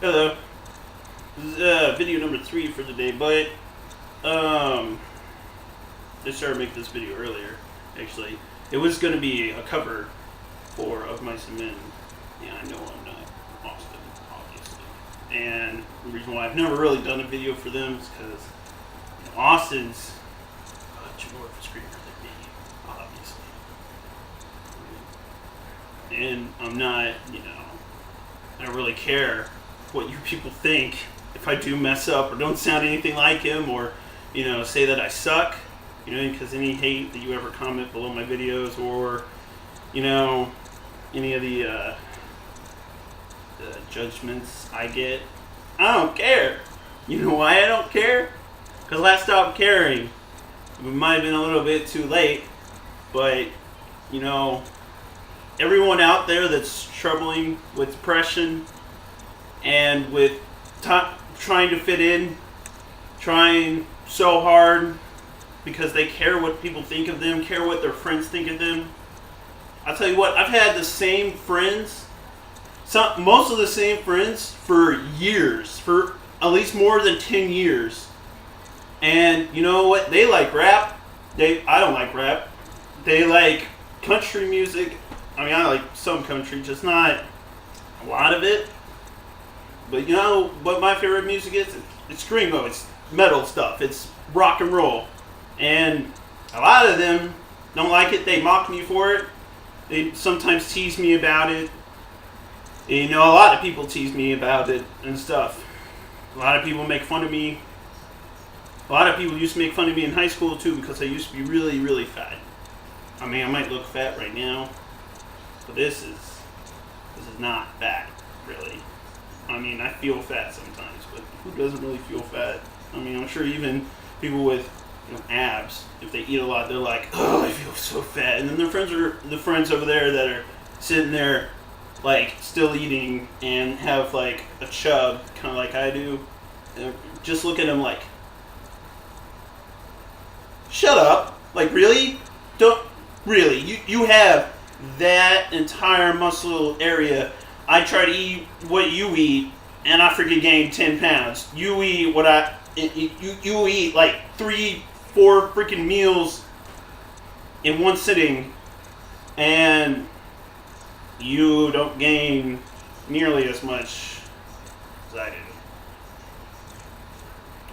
Hello. This is video number 3 for the day, but I started making this video earlier. Actually, it was going to be a cover for Of Mice and Men. Yeah, I know I'm not Austin, obviously. And the reason why I've never really done a video for them is because Austin's much more of a screamer than me, obviously. And I'm not, I don't really care what you people think if I do mess up or don't sound anything like him, or say that I suck, because any hate that you ever comment below my videos, or any of the judgments I get, I don't care. You know why I don't care? Because I stopped caring. It might have been a little bit too late, but everyone out there that's struggling with depression and with trying to fit in, trying so hard because they care what people think of them, care what their friends think of them. I'll tell you what, I've had the same friends, most of the same friends for years, for at least more than 10 years. And you know what? They like rap. I don't like rap. They like country music. I mean, I like some country, just not a lot of it. But you know what my favorite music is? It's screamo. It's metal stuff. It's rock and roll. And a lot of them don't like it. They mock me for it. They sometimes tease me about it. And, a lot of people tease me about it and stuff. A lot of people make fun of me. A lot of people used to make fun of me in high school too, because I used to be really, really fat. I mean, I might look fat right now, but this is not fat, really. I mean, I feel fat sometimes, but who doesn't really feel fat? I mean, I'm sure even people with abs, if they eat a lot, they're like, oh, I feel so fat. And then their friends are the friends over there that are sitting there, like, still eating and have, like, a chub, kind of like I do. And just look at them like, shut up. Like, really? Really? You have that entire muscle area. I try to eat what you eat, and I freaking gain 10 pounds. You eat what you eat like 3-4 freaking meals in one sitting, and you don't gain nearly as much as I do.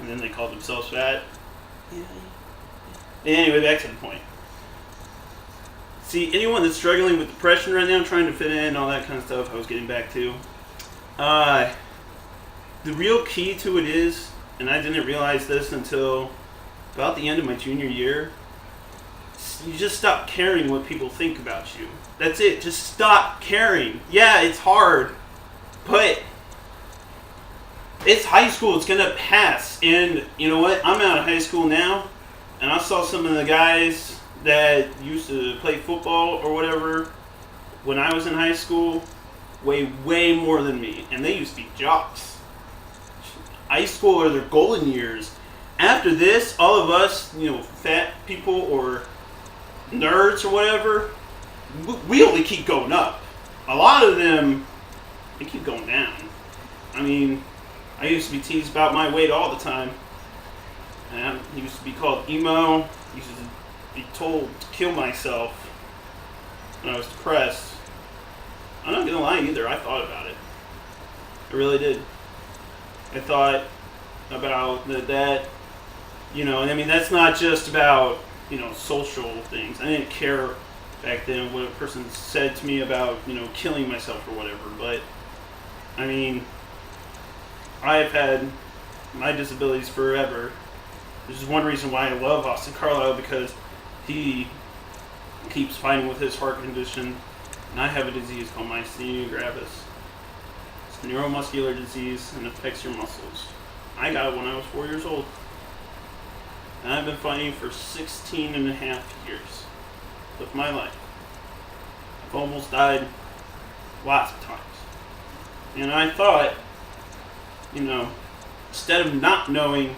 And then they call themselves fat. Yeah. Anyway, back to the point. See, anyone that's struggling with depression right now, trying to fit in, all that kind of stuff, I was getting back to. The real key to it is, and I didn't realize this until about the end of my junior year, you just stop caring what people think about you. That's it. Just stop caring. Yeah, it's hard, but it's high school. It's going to pass. And you know what? I'm out of high school now, and I saw some of the guys that used to play football or whatever when I was in high school way more than me, and they used to be jocks. High school are their golden years. After this, all of us, fat people or nerds or whatever, we only keep going up. A lot of them, they keep going down. I mean, I used to be teased about my weight all the time. And I used to be called emo. Used to be told to kill myself when I was depressed. I'm not gonna lie either, I thought about it. I really did. I thought about that, and I mean, that's not just about, social things. I didn't care back then what a person said to me about, killing myself or whatever, but, I mean, I've had my disabilities forever. This is one reason why I love Austin Carlisle, because he keeps fighting with his heart condition, and I have a disease called myasthenia gravis. It's a neuromuscular disease and affects your muscles. I got it when I was 4 years old, and I've been fighting for 16 and a half years of my life. I've almost died lots of times, and I thought, instead of not knowing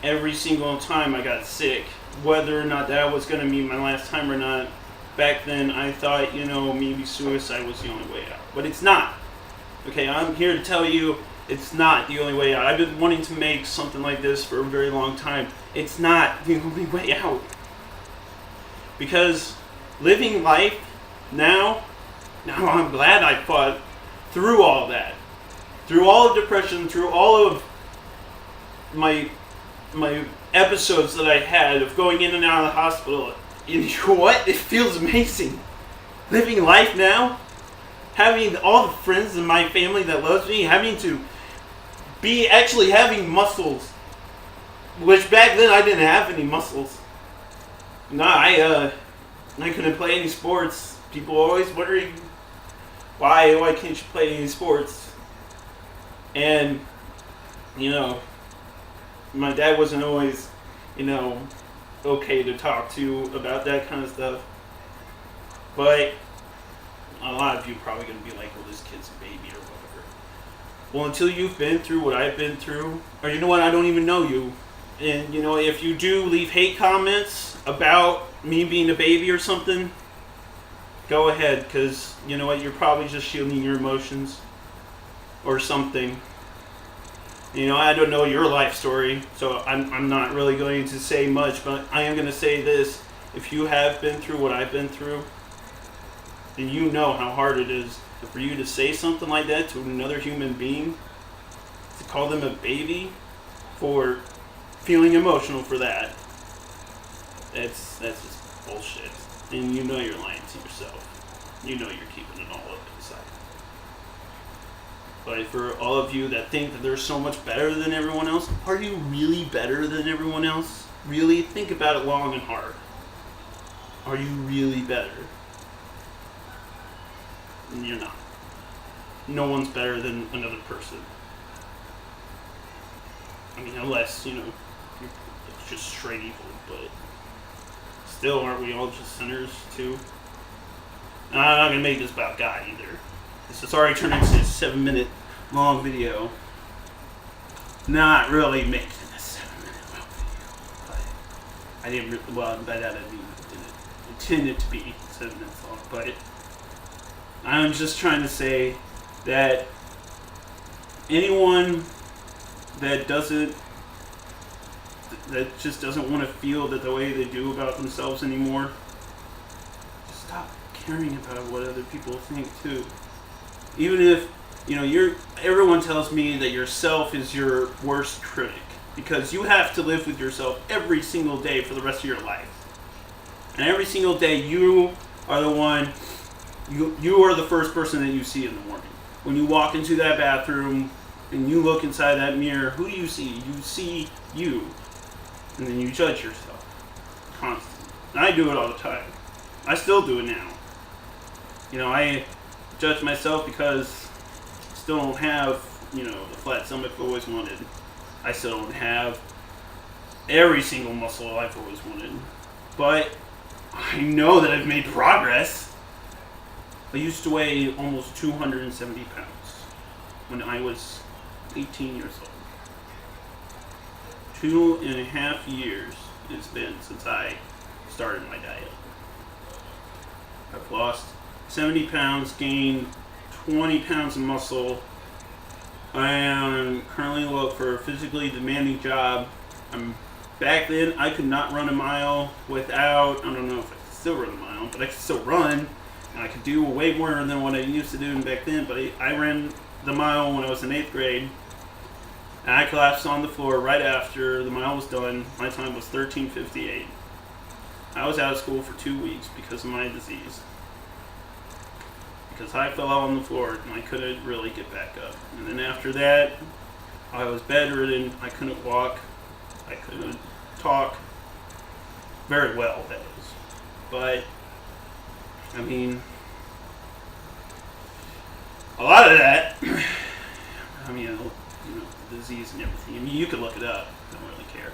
every single time I got sick whether or not that was going to be my last time or not, back then I thought, maybe suicide was the only way out. But it's not. Okay, I'm here to tell you it's not the only way out. I've been wanting to make something like this for a very long time. It's not the only way out. Because living life now I'm glad I fought through all that. Through all of depression, through all of my episodes that I had of going in and out of the hospital. You know what? It feels amazing. Living life now, having all the friends in my family that loves me, having muscles, which back then I didn't have any muscles. No, I couldn't play any sports. People always wondering why can't you play any sports? And my dad wasn't always, okay to talk to about that kind of stuff. But a lot of you are probably going to be like, well, this kid's a baby or whatever. Well, until you've been through what I've been through, or you know what, I don't even know you. And, if you do leave hate comments about me being a baby or something, go ahead, because, you know what, you're probably just shielding your emotions or something. I don't know your life story, so I'm not really going to say much, but I am going to say this. If you have been through what I've been through, then you know how hard it is for you to say something like that to another human being, to call them a baby for feeling emotional for that. That's just bullshit. And you're lying to yourself. You're keeping it all up inside. But for all of you that think that they're so much better than everyone else, are you really better than everyone else? Really? Think about it long and hard. Are you really better? You're not. No one's better than another person. I mean, unless, you're just straight evil, but still, aren't we all just sinners, too? And I'm not going to make this about God, either. This has already turned into a 7-minute long video. Not really making a 7-minute long video, but I didn't, by that I mean, I didn't intend it to be 7 minutes long, but I'm just trying to say that anyone that just doesn't want to feel that the way they do about themselves anymore, just stop caring about what other people think too. Even if everyone tells me that yourself is your worst critic, because you have to live with yourself every single day for the rest of your life, and every single day you are the one. You are the first person that you see in the morning. When you walk into that bathroom and you look inside that mirror, who do you see? You see you. And then you judge yourself. Constantly. And I do it all the time. I still do it now. I judge myself because I still don't have, the flat stomach I've always wanted. I still don't have every single muscle I've always wanted. But I know that I've made progress. I used to weigh almost 270 pounds when I was 18 years old. 2.5 years it's been since I started my diet. I've lost 70 pounds, gained 20 pounds of muscle. I am currently looking for a physically demanding job. Back then, I could not run a mile without, I don't know if I could still run a mile, but I could still run. And I could do way more than what I used to do back then, but I ran the mile when I was in 8th grade. And I collapsed on the floor right after the mile was done. My time was 13:58. I was out of school for 2 weeks because of my disease. Because I fell out on the floor and I couldn't really get back up. And then after that, I was bedridden. I couldn't walk. I couldn't talk. Very well, that is. But I mean, a lot of that, disease and everything. I mean, you can look it up. I don't really care.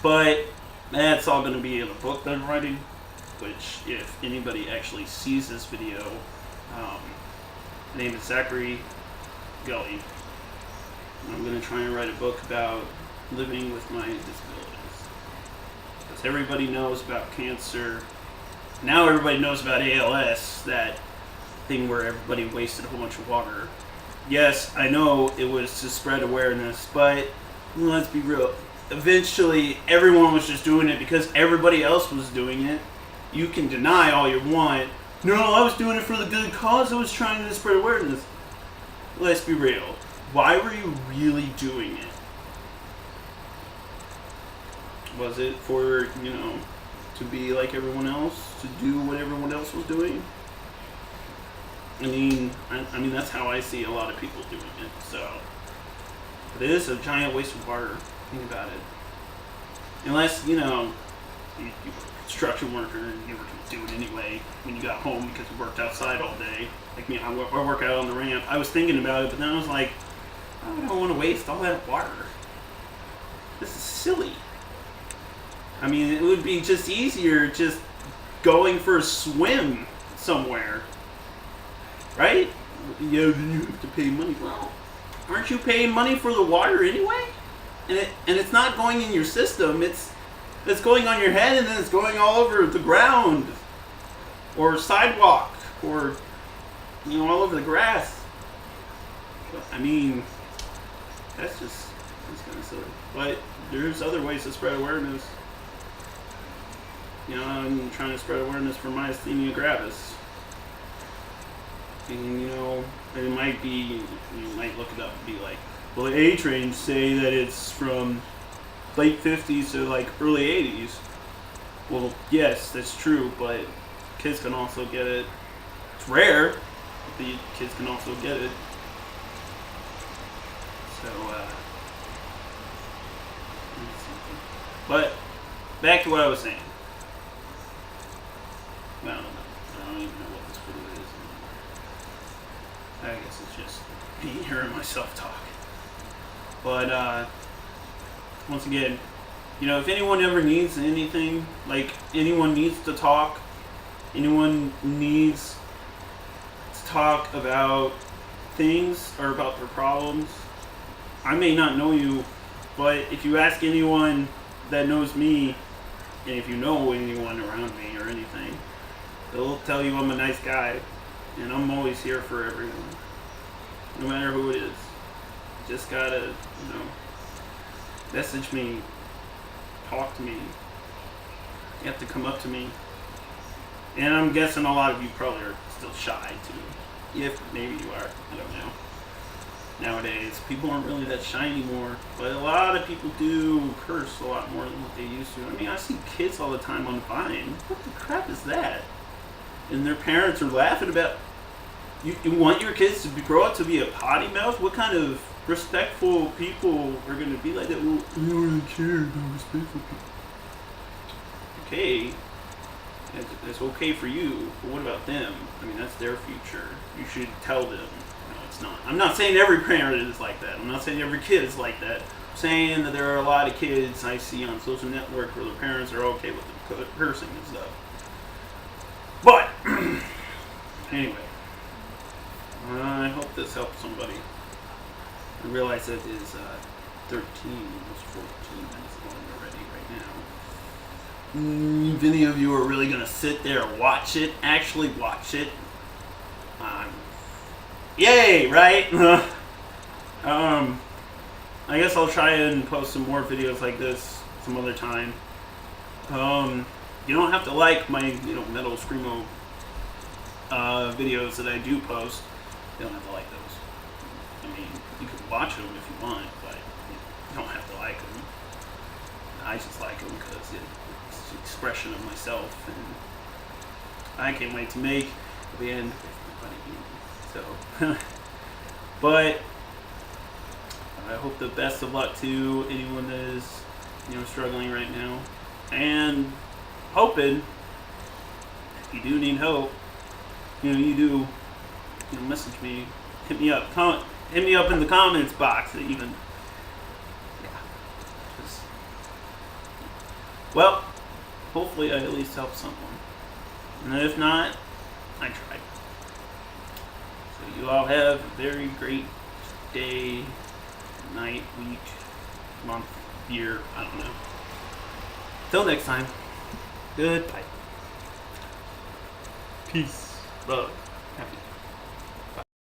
But that's all going to be in a book that I'm writing, which, if anybody actually sees this video, my name is Zachary Gully. I'm going to try and write a book about living with my disabilities. Because everybody knows about cancer. Now everybody knows about ALS, that thing where everybody wasted a whole bunch of water. yes, I know it was to spread awareness, but let's be real. Eventually, everyone was just doing it because everybody else was doing it. You can deny all you want. No, I was doing it for the good cause. I was trying to spread awareness. Let's be real. Why were you really doing it? Was it for, to be like everyone else? To do what everyone else was doing? I mean, that's how I see a lot of people doing it. So, but it is a giant waste of water. Think about it. Unless, you were a construction worker and you were going to do it anyway when you got home because you worked outside all day. Like me, I work out on the ramp. I was thinking about it, but then I was like, I don't want to waste all that water. This is silly. I mean, it would be just easier just going for a swim somewhere. Right? Yeah, then you have to pay money. Well, aren't you paying money for the water anyway? And it's not going in your system. It's going on your head and then it's going all over the ground or sidewalk or all over the grass. I mean, that's kind of silly. But there's other ways to spread awareness. I'm trying to spread awareness for myasthenia gravis. And, it might be, you might look it up and be like, well, the age range say that it's from late 50s to like early 80s. Well, yes, that's true, but kids can also get it. It's rare, but the kids can also get it. So, but back to what I was saying. I don't even know what this video is anymore. I guess it's just me hearing myself talk. But, once again, if anyone ever needs anything, like anyone needs to talk, anyone needs to talk about things or about their problems, I may not know you, but if you ask anyone that knows me, and if you know anyone around me or anything, they'll tell you I'm a nice guy, and I'm always here for everyone, no matter who it is. Just gotta, message me, talk to me. You have to come up to me. And I'm guessing a lot of you probably are still shy too. If maybe you are, I don't know. Nowadays, people aren't really that shy anymore, but a lot of people do curse a lot more than what they used to. I mean, I see kids all the time on Vine. What the crap is that? And their parents are laughing about, you want your kids to grow up to be a potty mouth? What kind of respectful people are going to be like that? Well, I don't really care about respectful people. Okay, that's okay for you, but what about them? I mean, that's their future. You should tell them. No, it's not. I'm not saying every parent is like that. I'm not saying every kid is like that. I'm saying that there are a lot of kids I see on social network where their parents are okay with them cursing and stuff. But, anyway, I hope this helps somebody. I realize that is 13, almost 14 minutes long already right now. If any of you are really going to sit there and watch it, actually watch it, yay, right? I guess I'll try and post some more videos like this some other time. You don't have to like my, metal screamo videos that I do post. You don't have to like those. I mean, you can watch them if you want, but you don't have to like them. I just like them because it's an expression of myself, and I can't wait to make the end with everybody. So, but I hope the best of luck to anyone that is, struggling right now, and hoping if you do need help, message me, hit me up, hit me up in the comments box, even. Well, hopefully I at least help someone, and if not, I tried. So you all have a very great day, night, week, month, year, I don't know. Till next time, goodbye. Peace, love, happiness.